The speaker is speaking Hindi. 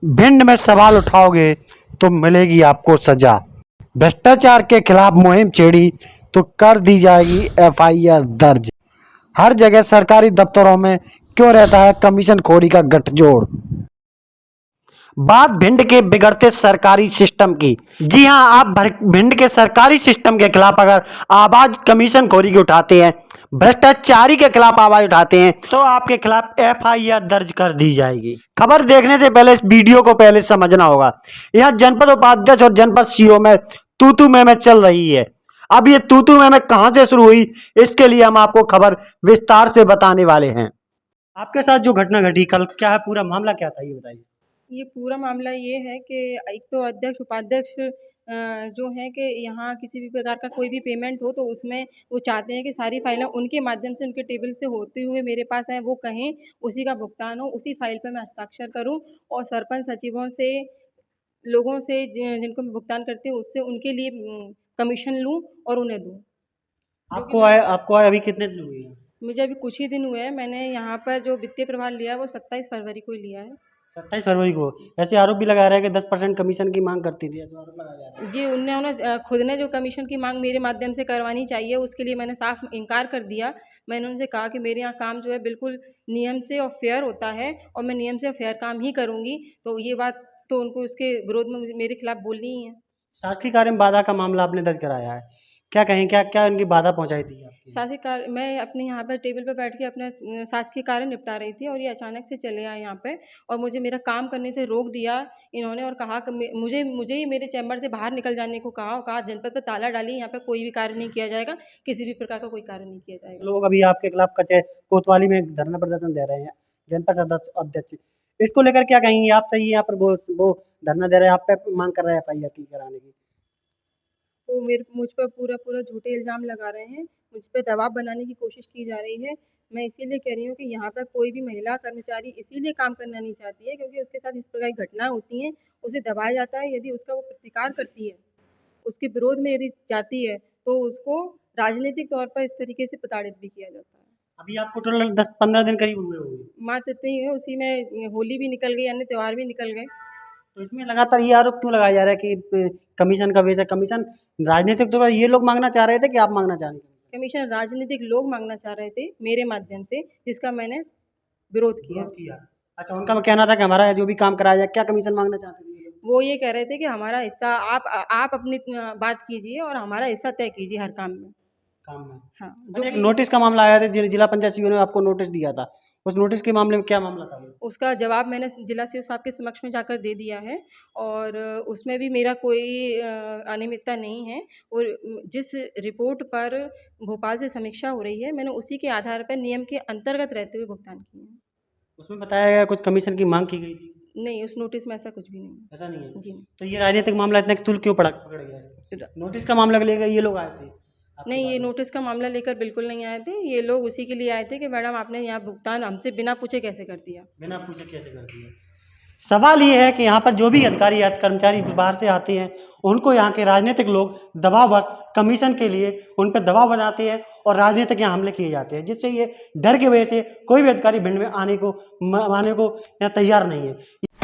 भिंड में सवाल उठाओगे तो मिलेगी आपको सजा। भ्रष्टाचार के खिलाफ मुहिम छेड़ी तो कर दी जाएगी एफआईआर दर्ज। हर जगह सरकारी दफ्तरों में क्यों रहता है कमीशन खोरी का गठजोड़। बात भिंड के बिगड़ते सरकारी सिस्टम की। जी हां, आप भिंड के सरकारी सिस्टम के खिलाफ अगर आवाज कमीशन खोरी की उठाते हैं, भ्रष्टाचारी के खिलाफ आवाज उठाते हैं, तो आपके खिलाफ एफआईआर दर्ज कर दी जाएगी। खबर देखने से पहले इस वीडियो को पहले समझना होगा। यह जनपद उपाध्यक्ष और जनपद सीओ में तू में चल रही है। अब ये तू में कहां से शुरू हुई, इसके लिए हम आपको खबर विस्तार से बताने वाले हैं। आपके साथ जो घटना घटी कल, क्या है पूरा मामला, क्या था ये बताइए। ये पूरा मामला ये है कि एक तो अध्यक्ष उपाध्यक्ष जो है कि यहाँ किसी भी प्रकार का कोई भी पेमेंट हो तो उसमें वो चाहते हैं कि सारी फाइलें उनके माध्यम से उनके टेबल से होते हुए मेरे पास आए, वो कहें, उसी का भुगतान हो, उसी फाइल पर मैं हस्ताक्षर करूं और सरपंच सचिवों से, लोगों से जिनको मैं भुगतान करती हूँ उससे उनके लिए कमीशन लूँ और उन्हें दूँ। आपको आए अभी कितने दिन हुए हैं? मुझे अभी कुछ ही दिन हुए हैं। मैंने यहाँ पर जो वित्तीय प्रभार लिया है वो 27 फरवरी को ही लिया है। 27 फरवरी को। ऐसे आरोप भी लगा रहा है कि 10% कमीशन की मांग करती थी, ऐसा आरोप लगाया जा रहा है। जी, उन्होंने खुद ने जो कमीशन की मांग मेरे माध्यम से करवानी चाहिए उसके लिए मैंने साफ इनकार कर दिया। मैंने उनसे कहा कि मेरे यहाँ काम जो है बिल्कुल नियम से और फेयर होता है और मैं नियम से और फेयर काम ही करूँगी। तो ये बात तो उनको इसके विरोध में मेरे खिलाफ बोलनी ही है। शासकीय कार्य में बाधा का मामला आपने दर्ज कराया है, क्या कहें, क्या क्या इनकी बाधा पहुंचाई थी आपकी? शासकीय कार्य, मैं अपने यहाँ पर टेबल पर बैठ के अपना शासकीय कार्य निपटा रही थी और ये अचानक से चले आए यहाँ पे और मुझे मेरा काम करने से रोक दिया इन्होंने और कहा कि मुझे ही मेरे चैम्बर से बाहर निकल जाने को कहा और कहा जनपद पर ताला डाली, यहाँ पे कोई भी कार्य नहीं किया जाएगा, किसी भी प्रकार का कोई कार्य नहीं किया जाएगा। लोग अभी आपके खिलाफ कोतवाली में धरना प्रदर्शन दे रहे हैं, जनपद अध्यक्ष, इसको लेकर क्या कहेंगे आप? सही यहाँ पर वो धरना दे रहे हैं, आप पे मांग कर रहे हैं एफआईआर की कराने की। वो मुझ पर पूरा झूठे इल्ज़ाम लगा रहे हैं, मुझ पे दबाव बनाने की कोशिश की जा रही है। मैं इसीलिए कह रही हूँ कि यहाँ पर कोई भी महिला कर्मचारी इसीलिए काम करना नहीं चाहती है क्योंकि उसके साथ इस प्रकार की घटनाएँ होती हैं, उसे दबाया जाता है। यदि उसका वो प्रतिकार करती है, उसके विरोध में यदि जाती है, तो उसको राजनीतिक तौर पर इस तरीके से प्रताड़ित भी किया जाता है। अभी आपको टोटल 10-15 दिन करीब हुए होंगे। मात्र इतने ही है, उसी में होली भी निकल गई, अन्य त्योहार भी निकल गए। तो इसमें लगातार ये आरोप क्यों लगाया जा रहा है कि कमीशन का बेचा कमीशन राजनीतिक तौर पर ये लोग मांगना चाह रहे थे कि आप मांगना चाह रहे थे? कमीशन राजनीतिक लोग मांगना चाह रहे थे मेरे माध्यम से, जिसका मैंने विरोध किया। अच्छा, उनका कहना था कि हमारा जो भी काम कराया जाए, क्या कमीशन मांगना चाहते थे ये लोग? वो ये कह रहे थे कि हमारा हिस्सा आप अपनी बात कीजिए और हमारा हिस्सा तय कीजिए हर काम में। हाँ, अच्छा, एक नोटिस का मामला आया था, जिला पंचायत सीईओ ने आपको नोटिस दिया था, उस नोटिस के मामले में क्या मामला था वो? उसका जवाब मैंने जिला सीओ साहब के समक्ष में जाकर दे दिया है और उसमें भी मेरा कोई अनियमितता नहीं है और जिस रिपोर्ट पर भोपाल से समीक्षा हो रही है, मैंने उसी के आधार पर नियम के अंतर्गत रहते हुए भुगतान किए हैं। उसमें बताया गया कुछ कमीशन की मांग की गई थी? नहीं, उस नोटिस में ऐसा कुछ भी नहीं है। ऐसा नहीं है? जी नहीं। तो ये राजनीतिक मामला इतना तुल क्यों पकड़ गया? नोटिस का मामला लेकर ये लोग आए थे नहीं, ये नोटिस का मामला लेकर बिल्कुल नहीं आए थे। ये लोग उसी के लिए आए थे कि मैडम आपने यहाँ भुगतान हमसे बिना पूछे कैसे कर दिया। बिना पूछे कैसे कर दिया? सवाल ये है कि यहाँ पर जो भी अधिकारी या कर्मचारी बाहर से आते हैं, उनको यहाँ के राजनीतिक लोग दबाववश कमीशन के लिए उन पर दबाव बनाते हैं और राजनीतिक यहाँ हमले किए जाते हैं, जिससे ये डर की वजह से कोई भी अधिकारी भिंड में आने को यहाँ तैयार नहीं है।